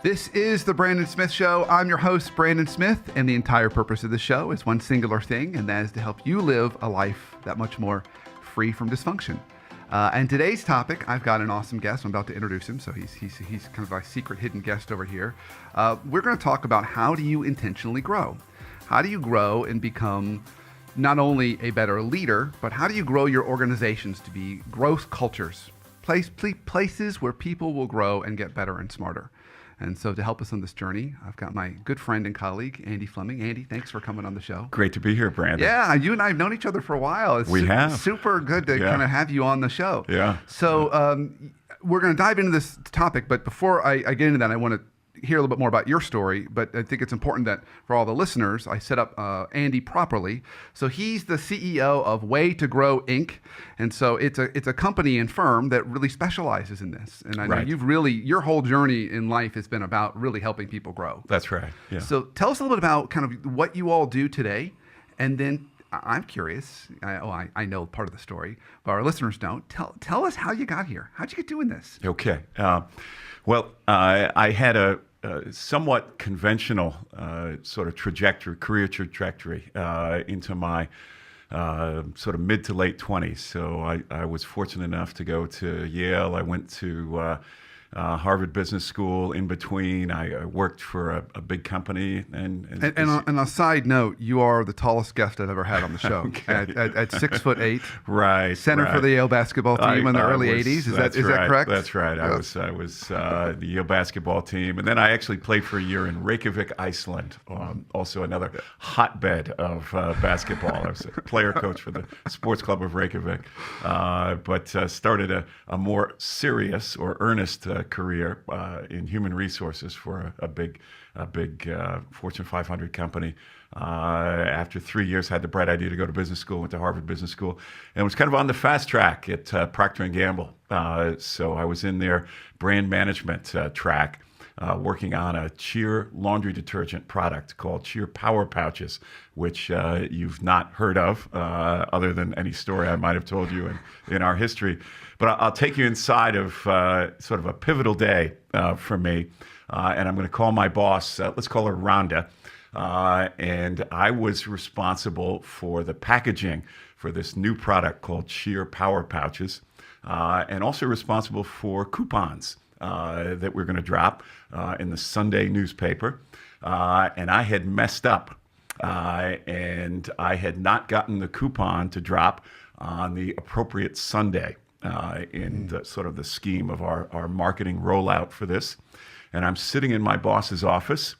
This is the Brandon Smith Show. I'm your host, Brandon Smith, and the entire purpose of the show is one singular thing, and that is to help you live a life that much more free from dysfunction. And today's topic, I've got an awesome guest. I'm about to introduce him, so he's kind of our secret hidden guest over here. We're going to talk about how do you intentionally grow? How do you grow and become not only a better leader, but how do you grow your organizations to be growth cultures, places where people will grow and get better and smarter. And so to help us on this journey, I've got my good friend and colleague, Andy Fleming. Andy, thanks for coming on the show. Great to be here, Brandon. Yeah, you and I have known each other for a while. It's we have. Super good to kind of have you on the show. Yeah. So we're going to dive into this topic, but before I get into that, I want to hear a little bit more about your story, but I think it's important that for all the listeners, I set up Andy properly. So he's the CEO of Way to Grow Inc. And so it's a company and firm that really specializes in this. And I know your whole journey in life has been about really helping people grow. That's right. Yeah. So tell us a little bit about kind of what you all do today. And then I'm curious, I know part of the story, but our listeners don't. Tell us how you got here. How'd you get doing this? Okay. Well, I had a somewhat conventional sort of career trajectory into my sort of mid to late 20s. So I was fortunate enough to go to Yale. I went to Harvard Business School. In between, I worked for a big company. And on a side note, you are the tallest guest I've ever had on the show. Okay. at 6'8". Right. Center for the Yale basketball team in the early 80s. Is that correct? That's right. Yes. I was the Yale basketball team, and then I actually played for a year in Reykjavik, Iceland. Also another hotbed of basketball. I was a player coach for the sports club of Reykjavik, but started a more serious or earnest career in human resources for a big Fortune 500 company. After 3 years, had the bright idea to go to business school, went to Harvard Business School, and was kind of on the fast track at Procter & Gamble. So I was in their brand management track, working on a Cheer laundry detergent product called Cheer Power Pouches, which you've not heard of, other than any story I might have told you in our history. But I'll take you inside of sort of a pivotal day for me, and I'm going to call my boss, let's call her Rhonda, and I was responsible for the packaging for this new product called Cheer Power Pouches, and also responsible for coupons that we're going to drop in the Sunday newspaper. And I had messed up, and I had not gotten the coupon to drop on the appropriate Sunday in the, sort of the scheme of our marketing rollout for this. And I'm sitting in my boss's office,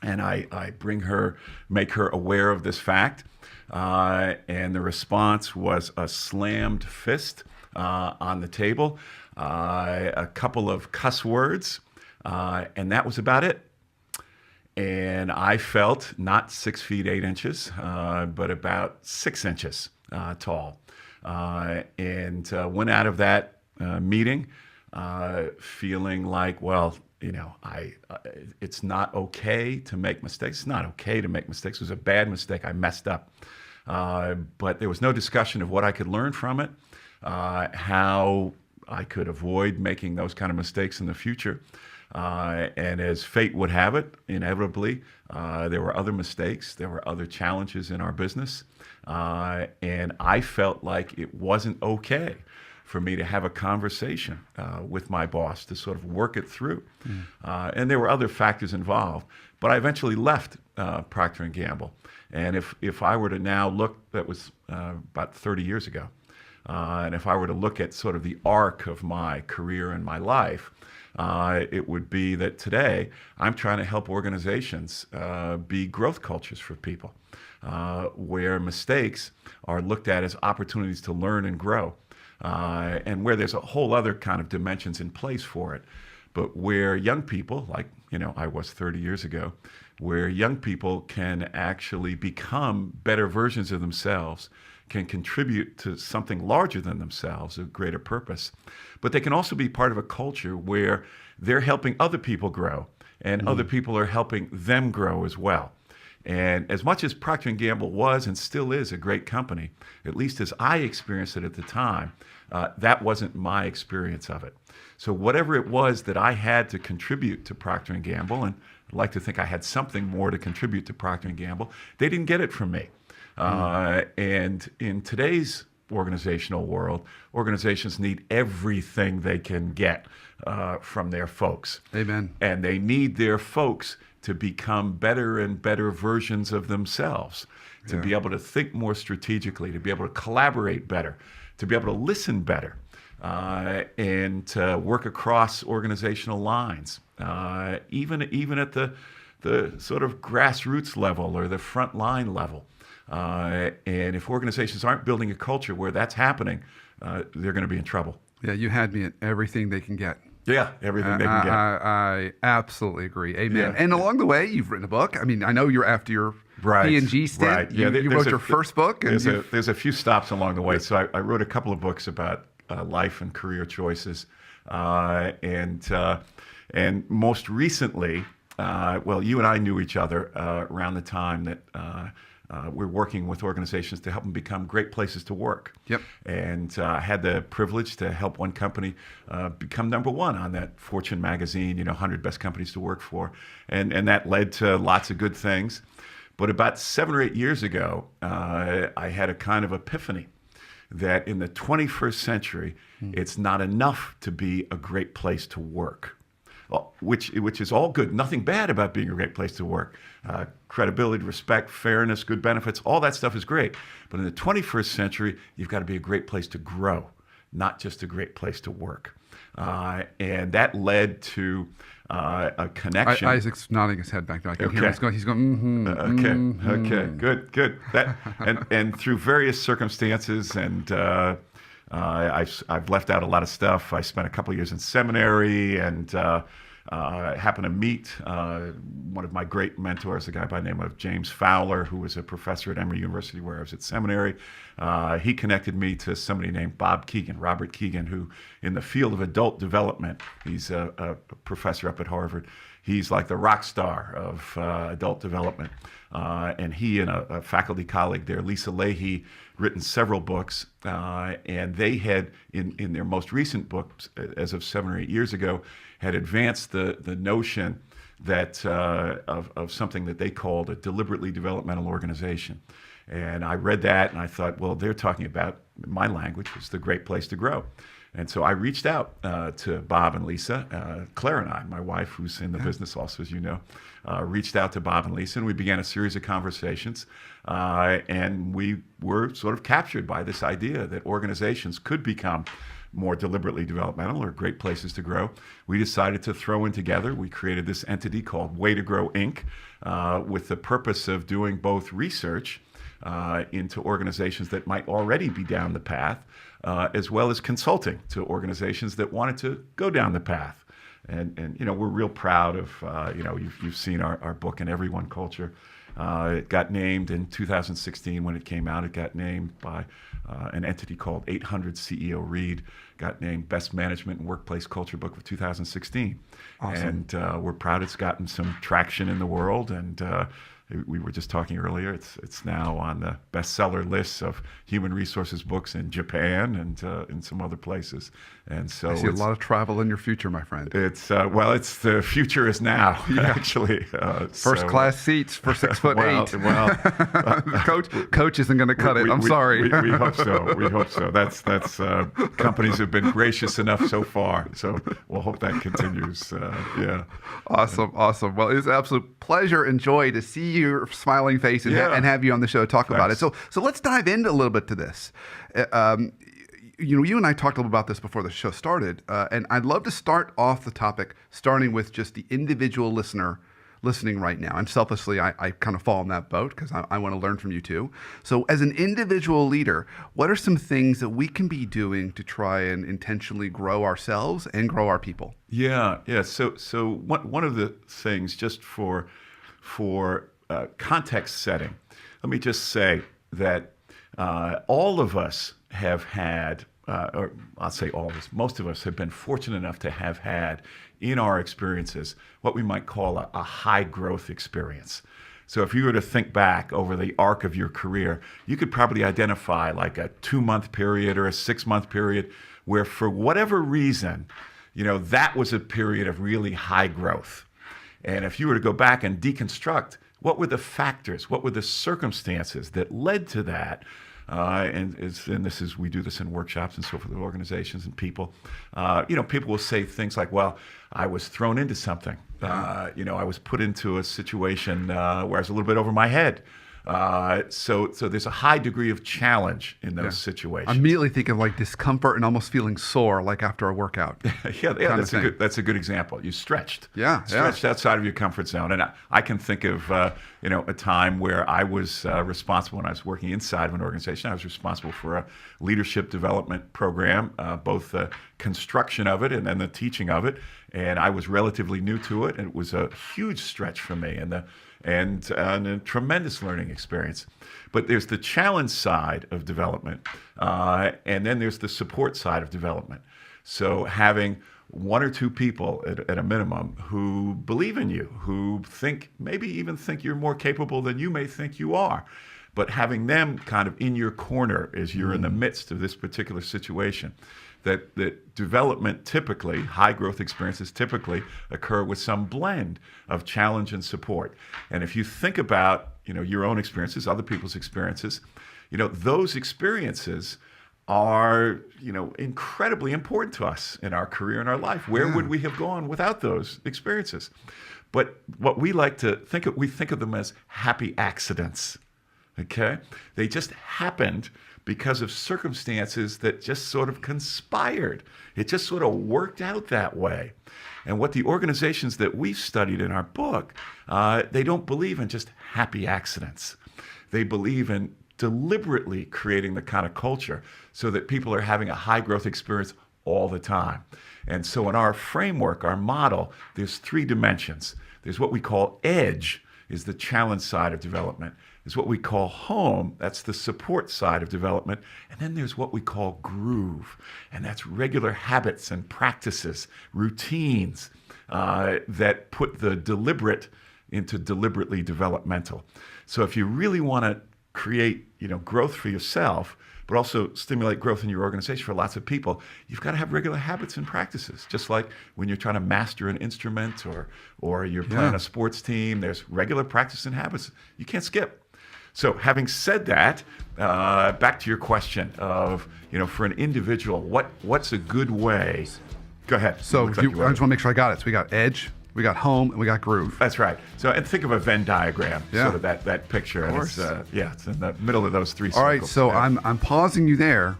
and I make her aware of this fact. And the response was a slammed fist on the table, a couple of cuss words, and that was about it. And I felt not 6 feet 8 inches, but about 6 inches tall, and went out of that meeting feeling like, well, it's not okay to make mistakes. It's not okay to make mistakes. It was a bad mistake. I messed up. But there was no discussion of what I could learn from it, how I could avoid making those kind of mistakes in the future. And as fate would have it, inevitably, there were other mistakes. There were other challenges in our business. And I felt like it wasn't okay for me to have a conversation with my boss to sort of work it through. And there were other factors involved. But I eventually left Procter & Gamble. And if I were to now look, that was about 30 years ago, and if I were to look at sort of the arc of my career and my life, it would be that today I'm trying to help organizations be growth cultures for people, where mistakes are looked at as opportunities to learn and grow, and where there's a whole other kind of dimensions in place for it. But where young people, like I was 30 years ago, where young people can actually become better versions of themselves, can contribute to something larger than themselves, a greater purpose. But they can also be part of a culture where they're helping other people grow, and other people are helping them grow as well. And as much as Procter & Gamble was and still is a great company, at least as I experienced it at the time, that wasn't my experience of it. So whatever it was that I had to contribute to Procter & Gamble, and I'd like to think I had something more to contribute to Procter & Gamble, they didn't get it from me. And in today's organizational world, organizations need everything they can get from their folks. Amen. And they need their folks to become better and better versions of themselves, to be able to think more strategically, to be able to collaborate better, to be able to listen better, and to work across organizational lines, even at the sort of grassroots level or the front line level. And if organizations aren't building a culture where that's happening, they're going to be in trouble. Yeah, you had me at everything they can get. Yeah, everything they can get. I absolutely agree. Amen. Yeah. And along the way, you've written a book. I mean, I know you're after your P&G stint. Right. Yeah, you wrote your first book. And there's a few stops along the way. So I wrote a couple of books about life and career choices. And most recently, well, you and I knew each other around the time that we're working with organizations to help them become great places to work. Yep. And I had the privilege to help one company become number one on that Fortune magazine, 100 best companies to work for. And that led to lots of good things. But about 7 or 8 years ago, I had a kind of epiphany that in the 21st century, it's not enough to be a great place to work. Well, which is all good. Nothing bad about being a great place to work. Credibility, respect, fairness, good benefits, all that stuff is great. But in the 21st century, you've got to be a great place to grow, not just a great place to work. And that led to a connection. Isaac's nodding his head back there. I can hear him. He's going, Okay, good. That and through various circumstances and I've left out a lot of stuff. I spent a couple of years in seminary and happened to meet one of my great mentors, a guy by the name of James Fowler, who was a professor at Emory University where I was at seminary. He connected me to somebody named Robert Keegan, who in the field of adult development, he's a professor up at Harvard. He's like the rock star of adult development. And he and a faculty colleague there, Lisa Leahy, written several books. And they had, in their most recent books, as of 7 or 8 years ago, had advanced the notion that of something that they called a deliberately developmental organization. And I read that and I thought, well, they're talking about, my language, it's the great place to grow. And so I reached out to Bob and Lisa, Claire and I, my wife, who's in the business also, as you know, reached out to Bob and Lisa, and we began a series of conversations. And we were sort of captured by this idea that organizations could become more deliberately developmental or great places to grow. We decided to throw in together. We created this entity called Way to Grow, Inc., with the purpose of doing both research into organizations that might already be down the path, as well as consulting to organizations that wanted to go down the path. And we're real proud of, you've seen our book, In Every One Culture. It got named in 2016 when it came out. It got named by an entity called 800 CEO Read, got named Best Management and Workplace Culture Book of 2016. Awesome. And we're proud it's gotten some traction in the world. And we were just talking earlier, it's now on the bestseller lists of human resources books in Japan and in some other places. And so I see a lot of travel in your future, my friend. It's it's the future is now, actually. First class seats for 6'8". Well, coach isn't going to cut it. I'm sorry. We hope so. We hope so. That's companies have been gracious enough so far. So we'll hope that continues. Yeah. Awesome. Well, it's an absolute pleasure and joy to see your smiling face and have you on the show to talk about it. So let's dive into a little bit to this. You and I talked a little about this before the show started, and I'd love to start off the topic starting with just the individual listener listening right now. And selfishly, I kind of fall in that boat because I want to learn from you too. So as an individual leader, what are some things that we can be doing to try and intentionally grow ourselves and grow our people? Yeah. So one of the things, just for context setting, let me just say that all of us have had, or I'll say all of us, most of us have been fortunate enough to have had in our experiences what we might call a high growth experience. So if you were to think back over the arc of your career, you could probably identify like a 2-month period or a 6-month period where for whatever reason, that was a period of really high growth. And if you were to go back and deconstruct, what were the factors, what were the circumstances that led to that? We do this in workshops and so forth with organizations and people. People will say things like, well, I was thrown into something. I was put into a situation where I was a little bit over my head. So there's a high degree of challenge in those situations. I immediately think of like discomfort and almost feeling sore, like after a workout. That's a good example. You stretched. Stretched outside of your comfort zone. And I can think of a time where I was responsible when I was working inside of an organization. I was responsible for a leadership development program, both the construction of it and then the teaching of it. And I was relatively new to it, and it was a huge stretch for me and a tremendous learning experience. But there's the challenge side of development, and then there's the support side of development. So having 1 or 2 people at a minimum who believe in you, who maybe even think you're more capable than you may think you are, but having them kind of in your corner as you're in the midst of this particular situation. That development typically, high growth experiences typically occur with some blend of challenge and support. And if you think about, your own experiences, other people's experiences, those experiences are, incredibly important to us in our career and our life. Where would we have gone without those experiences? But what we like to think of, we think of them as happy accidents. Okay? They just happened because of circumstances that just sort of conspired. It just sort of worked out that way. And what the organizations that we've studied in our book, they don't believe in just happy accidents. They believe in deliberately creating the kind of culture so that people are having a high growth experience all the time. And so in our framework, our model, there's 3 dimensions. There's what we call edge, is the challenge side of development. There's what we call home, that's the support side of development. And then there's what we call groove, and that's regular habits and practices, routines that put the deliberate into deliberately developmental. So if you really want to create, growth for yourself, but also stimulate growth in your organization for lots of people, you've got to have regular habits and practices. Just like when you're trying to master an instrument or you're playing a sports team, there's regular practice and habits you can't skip. So having said that, back to your question of, for an individual, what's a good way? Go ahead. So I just want to make sure I got it. So we got edge, we got home, and we got groove. That's right. So and think of a Venn diagram, sort of that picture. Of course. And it's in the middle of those 3 circles. All right, so I'm pausing you there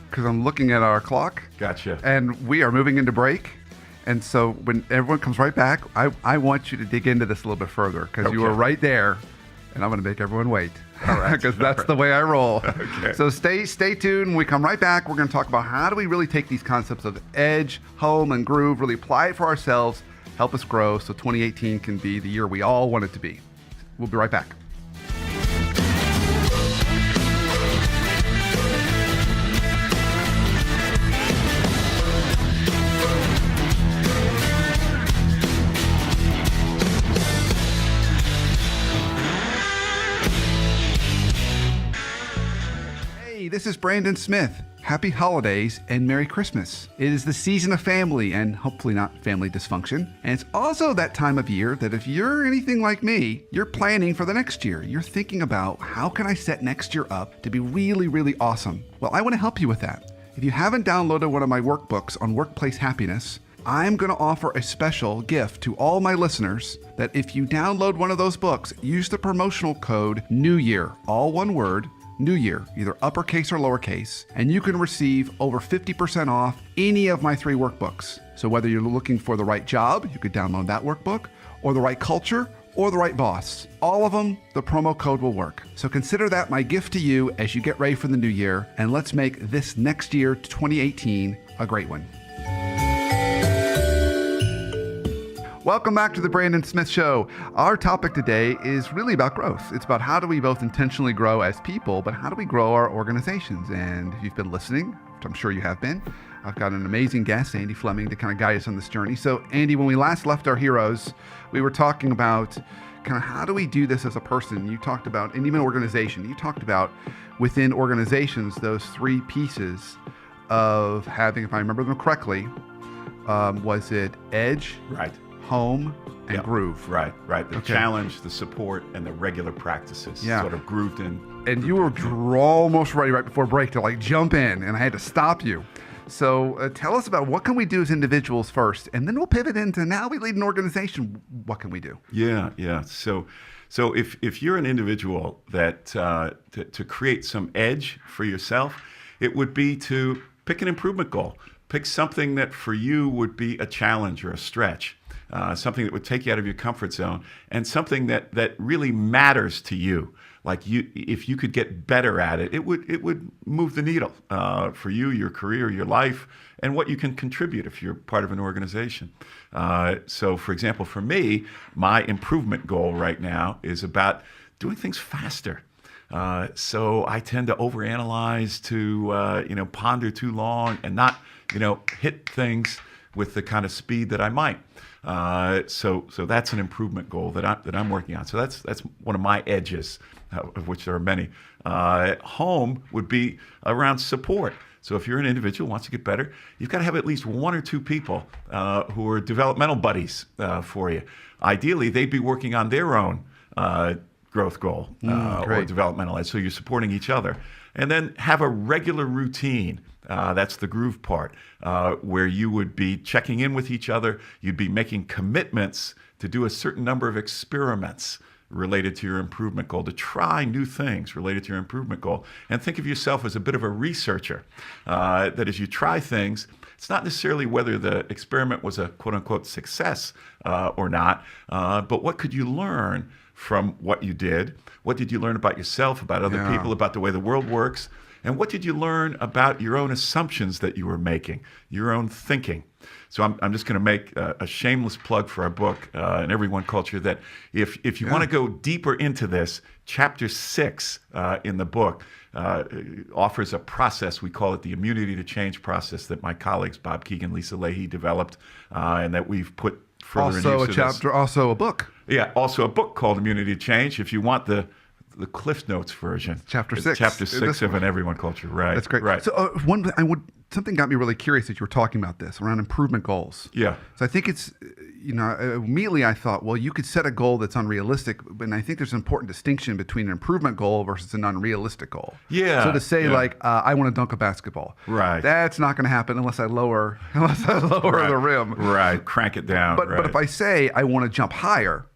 because I'm looking at our clock. Gotcha. And we are moving into break. And so when everyone comes right back, I want you to dig into this a little bit further because you were right there. And I'm going to make everyone wait because that's the way I roll. Okay. So stay tuned. When we come right back, we're going to talk about how do we really take these concepts of edge, home, and groove, really apply it for ourselves, help us grow so 2018 can be the year we all want it to be. We'll be right back. This is Brandon Smith. Happy holidays and Merry Christmas. It is the season of family and hopefully not family dysfunction. And it's also that time of year that if you're anything like me, you're planning for the next year. You're thinking about how can I set next year up to be really, really awesome? Well, I want to help you with that. If you haven't downloaded one of my workbooks on workplace happiness, I'm going to offer a special gift to all my listeners that if you download one of those books, use the promotional code New Year, all one word, New Year, either uppercase or lowercase, and you can receive over 50% off any of my 3 workbooks. So whether you're looking for the right job, you could download that workbook, or the right culture, or the right boss. All of them, the promo code will work. So consider that my gift to you as you get ready for the new year, and let's make this next year, 2018, a great one. Welcome back to the Brandon Smith Show. Our topic today is really about growth. It's about how do we both intentionally grow as people, but how do we grow our organizations? And if you've been listening, which I'm sure you have been, I've got an amazing guest, Andy Fleming, to kind of guide us on this journey. So Andy, when we last left our heroes, we were talking about kind of how do we do this as a person? You talked about, and even organization, you talked about within organizations, those three pieces of having, if I remember them correctly, was it edge, Right. home, and groove? Right. The challenge, the support, and the regular practices sort of grooved in. And you were almost ready right before break to like jump in, and I had to stop you. So tell us about what can we do as individuals first, and then we'll pivot into now we lead an organization. What can we do? Yeah. So if you're an individual that to create some edge for yourself, it would be to pick an improvement goal. Pick something that for you would be a challenge or a stretch, something that would take you out of your comfort zone, and something that really matters to you. Like if you could get better at it, it would move the needle for you, your career, your life, and what you can contribute if you're part of an organization. So, for example, for me, my improvement goal right now is about doing things faster. So I tend to overanalyze, to ponder too long, and not hit things with the kind of speed that I might. So that's an improvement goal that I'm working on. So that's one of my edges, of which there are many. Home would be around support. So if you're an individual who wants to get better, you've got to have at least one or two people who are developmental buddies for you. Ideally, they'd be working on their own growth goal or developmental ed. So you're supporting each other. And then have a regular routine. That's the groove part, where you would be checking in with each other. You'd be making commitments to do a certain number of experiments related to your improvement goal, to try new things related to your improvement goal. And think of yourself as a bit of a researcher, that as you try things, it's not necessarily whether the experiment was a quote-unquote success or not, but what could you learn from what you did? What did you learn about yourself, about other people, about the way the world works? And what did you learn about your own assumptions that you were making, your own thinking? So I'm just going to make a shameless plug for our book, In Every One Culture, that if you want to go deeper into this, chapter 6 in the book offers a process. We call it the immunity to change process that my colleagues, Bob Keegan, Lisa Leahy, developed, and that we've put further Also into a chapter, also a book. Yeah, also a book called Immunity to Change. If you want the Cliff Notes version. Chapter 6. Chapter 6 of An Every One Culture, right. That's great. Right. So something got me really curious that you were talking about this, around improvement goals. Yeah. So I think it's, immediately I thought, well, you could set a goal that's unrealistic, and I think there's an important distinction between an improvement goal versus an unrealistic goal. Yeah. So to say I want to dunk a basketball. Right. That's not going to happen unless I lower the rim. Right. Crank it down. But if I say I want to jump higher,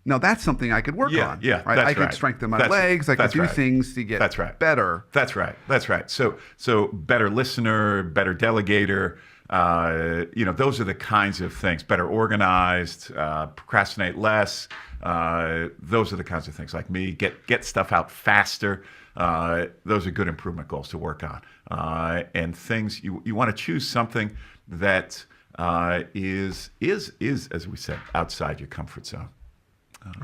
now that's something I could work on. Yeah, right? I could strengthen my legs. I could do things to get better. That's right. So better listener, better delegator. Those are the kinds of things. Better organized, procrastinate less. Those are the kinds of things. Like me, get stuff out faster. Those are good improvement goals to work on. And things you want to choose something that is as we said, outside your comfort zone.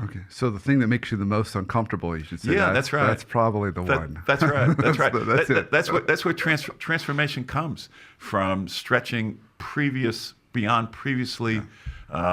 Okay, so the thing that makes you the most uncomfortable, you should say. Yeah, that's right. That's probably the one. That's right. That's right. That's where transformation comes from, stretching beyond previously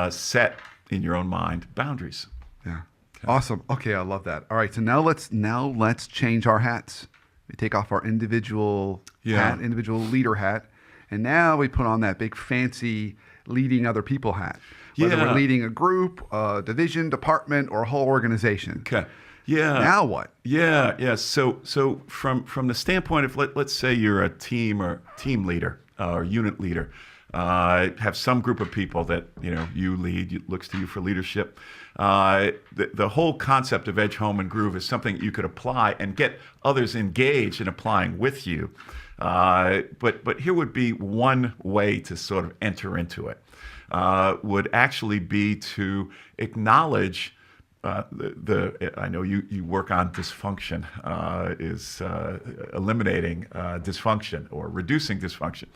set in your own mind boundaries. Yeah. Okay. Awesome. Okay, I love that. All right, so now let's change our hats. We take off our individual hat, individual leader hat, and now we put on that big fancy leading other people hat. Whether we're leading a group, a division, department, or a whole organization. Okay. Yeah. Now what? Yeah. So from the standpoint of let's say you're a team leader or unit leader, have some group of people that you lead, looks to you for leadership. The whole concept of edge, home, and groove is something you could apply and get others engaged in applying with you. But here would be one way to sort of enter into it. Would actually be to acknowledge I know you work on dysfunction, is eliminating dysfunction or reducing dysfunction.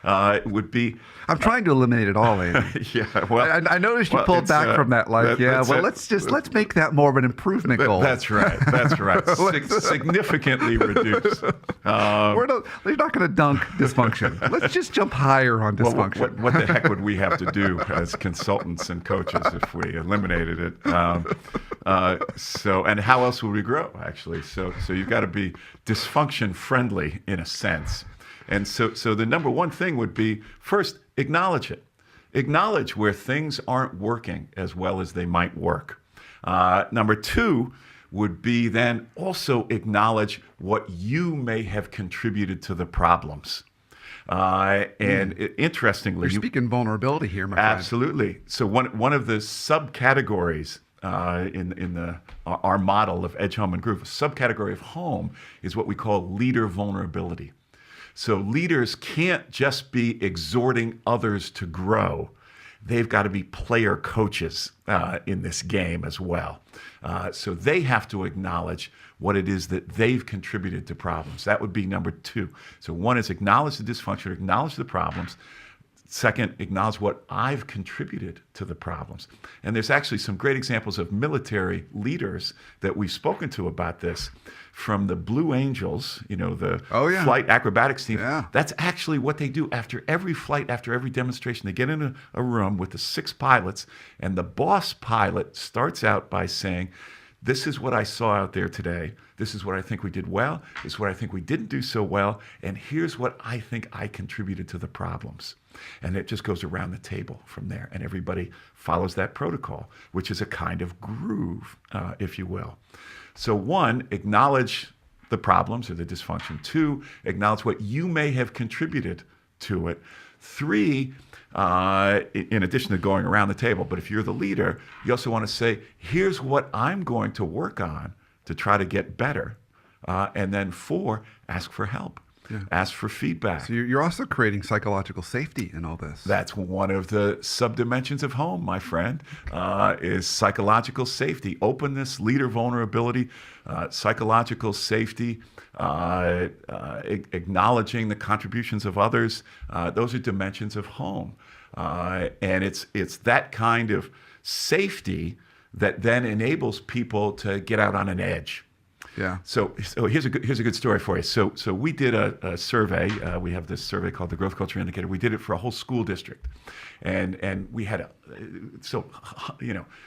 It would be. I'm trying to eliminate it all, Andy. Yeah, well, I noticed you pulled back from that. Let's make that more of an improvement goal. That's right. Significantly reduce. You're not going to dunk dysfunction. Let's just jump higher on dysfunction. What the heck would we have to do as consultants and coaches if we eliminated it? And how else would we grow, actually? So you've got to be dysfunction friendly in a sense. And so the number one thing would be, first, acknowledge it. Acknowledge where things aren't working as well as they might work. Number two would be then also acknowledge what you may have contributed to the problems. Interestingly, You're speaking vulnerability here, my friend. Absolutely. So one of the subcategories in our model of Edge, Home, and Groove, a subcategory of home is what we call leader vulnerability. So leaders can't just be exhorting others to grow. They've got to be player coaches in this game as well. So they have to acknowledge what it is that they've contributed to problems. That would be number two. So one is acknowledge the dysfunction, acknowledge the problems. Second, acknowledge what I've contributed to the problems. And there's actually some great examples of military leaders that we've spoken to about this. From the Blue Angels, the flight acrobatics team. Yeah. That's actually what they do after every flight, after every demonstration. They get in a room with the 6 pilots, and the boss pilot starts out by saying, this is what I saw out there today. This is what I think we did well. This is what I think we didn't do so well. And here's what I think I contributed to the problems. And it just goes around the table from there. And everybody follows that protocol, which is a kind of groove, if you will. So one, acknowledge the problems or the dysfunction. 2, acknowledge what you may have contributed to it. 3, in addition to going around the table, but if you're the leader, you also want to say, here's what I'm going to work on to try to get better. And then 4, ask for help. Yeah. Ask for feedback. So you're also creating psychological safety in all this. That's one of the subdimensions of home, my friend, is psychological safety, openness, leader vulnerability, psychological safety, acknowledging the contributions of others. Those are dimensions of home. And it's that kind of safety that then enables people to get out on an edge. Yeah. So here's a good story for you. So we did a survey. We have this survey called the Growth Culture Indicator. We did it for a whole school district, and we had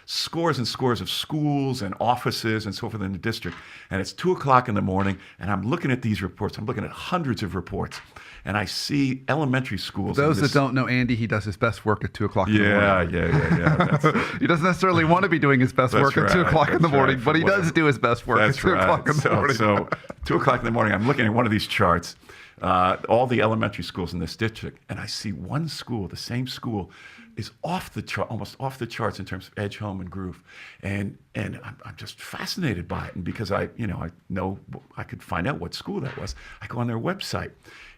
scores and scores of schools and offices and so forth in the district. And it's 2:00 in the morning, and I'm looking at these reports. I'm looking at hundreds of reports, and I see elementary schools. For those that don't know Andy, he does his best work at 2:00 in the morning. Yeah. He doesn't necessarily want to be doing his best work at 2:00 in the morning, but he does do his best work at 2:00 in the morning. So 2:00 in the morning, I'm looking at one of these charts, all the elementary schools in this district, and I see one school, the same school, is off the chart, almost off the charts in terms of Edge, Home, and Groove, and I'm just fascinated by it. And because I know I could find out what school that was, I go on their website,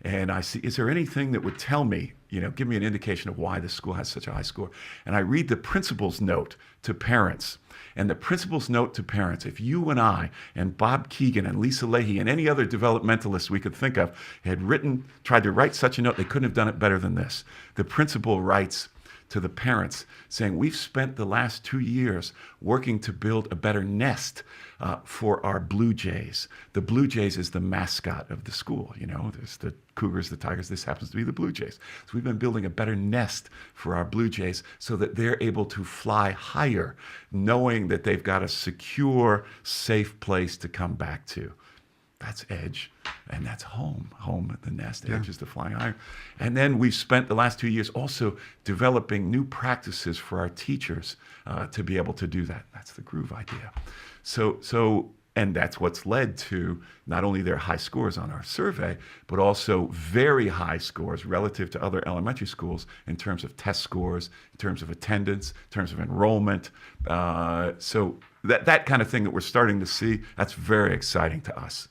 and I see, is there anything that would tell me, give me an indication of why this school has such a high score? And I read the principal's note to parents. And the principal's note to parents, if you and I and Bob Keegan and Lisa Leahy and any other developmentalist we could think of had tried to write such a note, they couldn't have done it better than this. The principal writes to the parents saying, we've spent the last 2 years working to build a better nest for our Blue Jays. The Blue Jays is the mascot of the school. There's the Cougars, the Tigers. This happens to be the Blue Jays. So we've been building a better nest for our Blue Jays so that they're able to fly higher, knowing that they've got a secure, safe place to come back to. That's Edge, and that's home. Home, the nest. Edge is the flying higher. And then we've spent the last 2 years also developing new practices for our teachers to be able to do that. That's the Groove idea. And that's what's led to not only their high scores on our survey, but also very high scores relative to other elementary schools in terms of test scores, in terms of attendance, in terms of enrollment. So that kind of thing that we're starting to see, that's very exciting to us.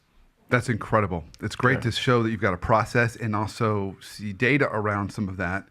That's incredible. It's great to show that you've got a process and also see data around some of that.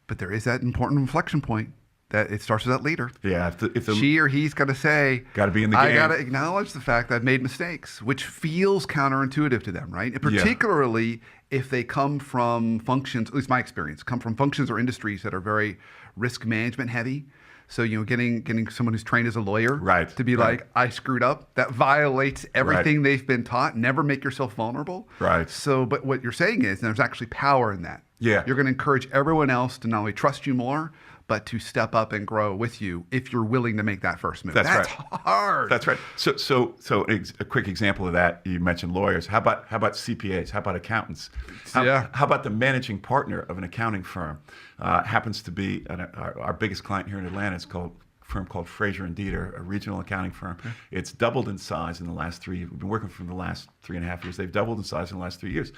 But there is that important inflection point that it starts with that leader. Yeah. If she or he's got to say, got to be in the game. I got to acknowledge the fact that I've made mistakes, which feels counterintuitive to them, right? And particularly if they come from functions, at least my experience, come from functions or industries that are very risk management heavy. So, getting someone who's trained as a lawyer to be like, I screwed up, that violates everything they've been taught. Never make yourself vulnerable. Right. So, but what you're saying is there's actually power in that. Yeah. You're going to encourage everyone else to not only trust you more, but to step up and grow with you if you're willing to make that first move. That's right. Hard. That's right. So a quick example of that, you mentioned lawyers. How about CPAs? How about accountants? How about the managing partner of an accounting firm? Happens to be our biggest client here in Atlanta is a firm called Fraser and Dieter, a regional accounting firm. Okay. It's doubled in size in the last 3 years. We've been working for the last 3.5 years. They've doubled in size in the last 3 years.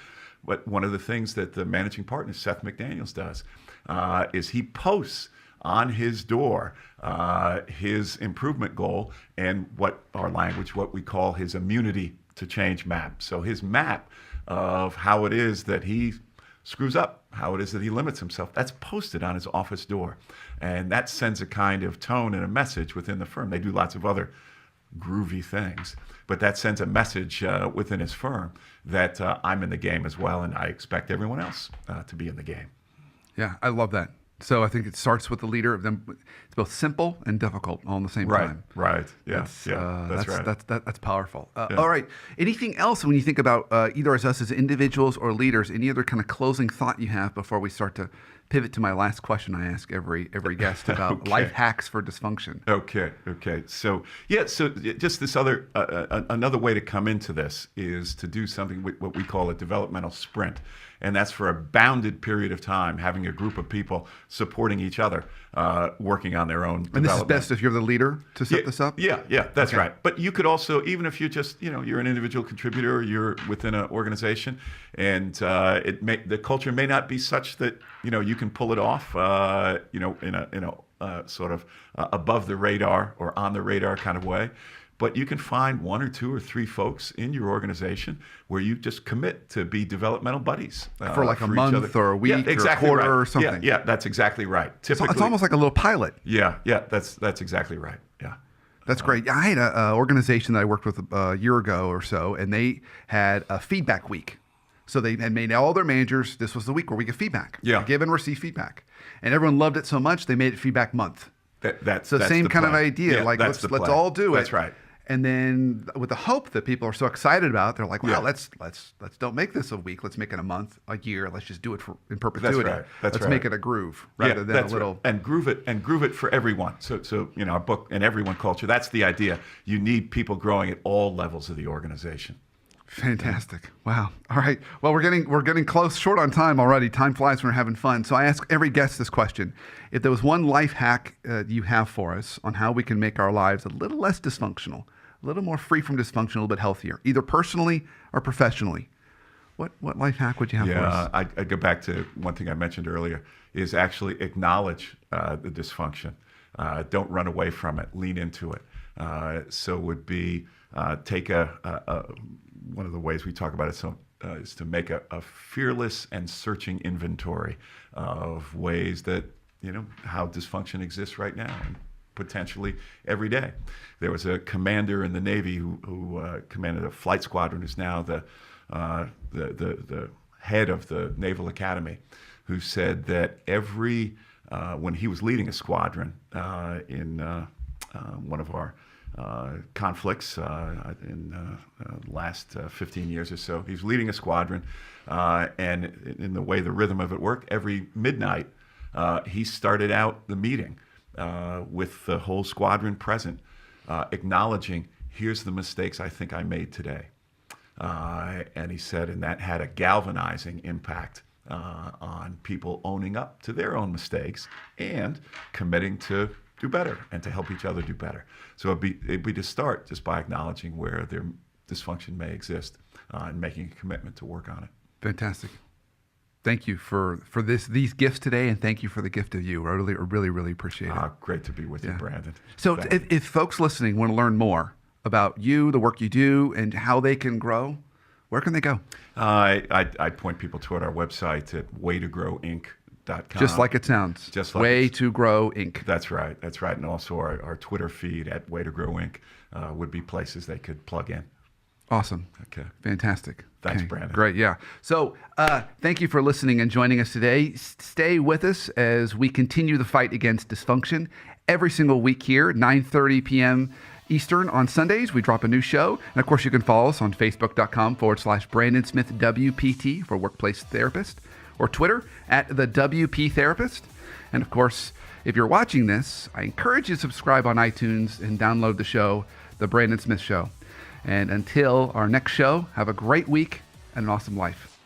But one of the things that the managing partner, Seth McDaniels, does is he posts on his door his improvement goal and what we call his immunity to change map. So his map of how it is that he screws up, how it is that he limits himself, that's posted on his office door. And that sends a kind of tone and a message within the firm. They do lots of other groovy things, but that sends a message within his firm that I'm in the game as well, and I expect everyone else to be in the game. Yeah, I love that. So I think it starts with the leader of them. It's both simple and difficult all in the same time. Right. Yeah. That's right. That's powerful. All right. Anything else when you think about either as us as individuals or leaders? Any other kind of closing thought you have before we start to pivot to my last question I ask every guest about life hacks for dysfunction? Okay. So just this other another way to come into this is to do something what we call a developmental sprint. And that's for a bounded period of time, having a group of people supporting each other, working on their own development. And this is best if you're the leader to set this up? Yeah, that's right. But you could also, even if you're just, you're an individual contributor, or you're within an organization, and the culture may not be such that, you can pull it off, in a sort of above the radar or on the radar kind of way. But you can find 1 or 2 or 3 folks in your organization where you just commit to be developmental buddies. For like a month or a week or a quarter or something. Yeah, that's exactly right. Typically, it's almost like a little pilot. Yeah, that's exactly right. Yeah. That's great. I had an organization that I worked with a year ago or so, and they had a feedback week. So they had made all their managers, this was the week where we get feedback. Yeah. Give and receive feedback. And everyone loved it so much, they made it feedback month. That's same the kind plan. of idea. Yeah, like, let's all do it. That's right. And then with the hope that people are so excited about, they're like, wow, let's don't make this a week. Let's make it a month, a year. Let's just do it in perpetuity. That's right. Let's make it a groove rather than a little. Right. And groove it for everyone. So our book, and everyone culture, that's the idea. You need people growing at all levels of the organization. Fantastic. Wow. All right. Well, we're getting close, short on time already. Time flies when we're having fun. So I ask every guest this question. If there was one life hack you have for us on how we can make our lives a little less dysfunctional, a little more free from dysfunction, a little bit healthier, either personally or professionally, what life hack would you have for us? Yeah, I go back to one thing I mentioned earlier, is actually acknowledge the dysfunction. Don't run away from it. Lean into it. So would be take one of the ways we talk about it is to make a fearless and searching inventory of ways that, how dysfunction exists right now and potentially every day. There was a commander in the Navy who commanded a flight squadron, who's now the head of the Naval Academy, who said that when he was leading a squadron in one of our conflicts in the last 15 years or so. He was leading a squadron, and in the way the rhythm of it worked, every midnight he started out the meeting with the whole squadron present, acknowledging, here's the mistakes I think I made today. And he said, and that had a galvanizing impact on people owning up to their own mistakes and committing to do better and to help each other do better. So it'd be to start just by acknowledging where their dysfunction may exist and making a commitment to work on it. Fantastic. Thank you for these gifts today, and thank you for the gift of you. I really appreciate it. Great to be with you, Brandon. So if folks listening want to learn more about you, the work you do, and how they can grow, where can they go? I'd point people toward our website at waytogrowinc.com. Just like it sounds. Just like Way to Grow Inc. That's right. And also our Twitter feed at Way to Grow Inc. Would be places they could plug in. Awesome. Okay. Fantastic. Thanks, Brandon. Great. Yeah. So thank you for listening and joining us today. Stay with us as we continue the fight against dysfunction every single week here, 9:30 p.m. Eastern on Sundays. We drop a new show. And of course, you can follow us on Facebook.com/Brandon Smith WPT for Workplace Therapist, or Twitter at the WP Therapist. And of course, If you're watching this, I encourage you to subscribe on iTunes and download the show, The Brandon Smith Show. And until our next show, have a great week and an awesome life.